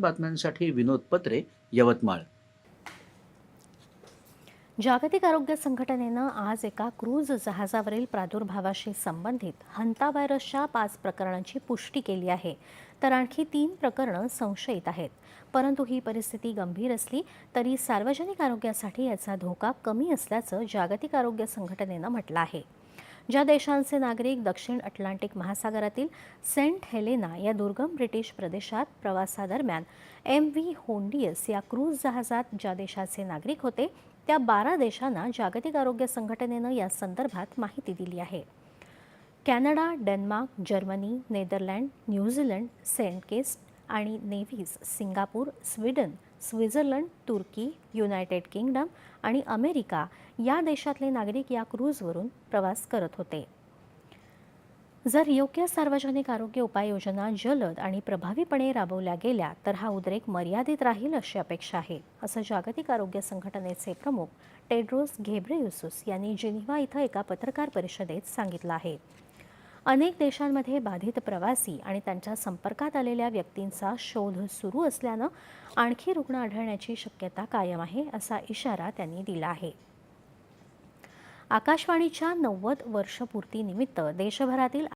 बातम्यांसाठी विनोद पत्रे, यवतमाळ. जागतिक आरोग्य संघटनेनं आज एका क्रूझ जहाजावरील प्रादुर्भावाशी संबंधित हंता व्हायरसच्या 5 प्रकरणांची पुष्टी केली आहे, तर आणखी 3 प्रकरणं संशयित आहेत. परंतु ही परिस्थिती गंभीर असली तरी सार्वजनिक आरोग्यासाठी याचा धोका कमी असल्याचं जागतिक आरोग्य संघटनेनं म्हटलं आहे. ज्या देशांचे नागरिक दक्षिण अटलांटिक महासागरातील सेंट हेलेना या दुर्गम ब्रिटिश प्रदेशात प्रवासादरम्यान MV होंडियस या क्रूझ जहाजात ज्या देशाचे नागरिक होते त्या 12 देशांना जागतिक आरोग्य संघटनेनं या संदर्भात माहिती दिली आहे. Canada, Denmark, Germany, Netherland, New Zealand, Saint Kitts आणि नेव्हिस, सिंगापूर, स्वीडन, स्वित्झर्लंड, तुर्की, युनायटेड किंगडम आणि अमेरिका या देशातले नागरिक या क्रूझवरून प्रवास करत होते. जर योग्य सार्वजनिक आरोग्य उपाययोजना जलद आणि प्रभावीपणे राबवल्या गेल्या तर हा उद्रेक मर्यादित राहील अशी अपेक्षा आहे, असं जागतिक आरोग्य संघटनेचे प्रमुख टेड्रोस घेब्रेयेसूस यांनी जिनिव्हा इथं एका पत्रकार परिषदेत सांगितलं आहे. अनेक देशांमध्ये बाधित प्रवासी आणि त्यांच्या संपर्कात आलेल्या व्यक्तींचा शोध सुरू असल्यानं आणखी रुग्ण आढळण्याची शक्यता कायम आहे, असा इशारा त्यांनी दिला आहे. आकाशवाणीच्या 90 वर्षपूर्तीनिमित्त देशभरातील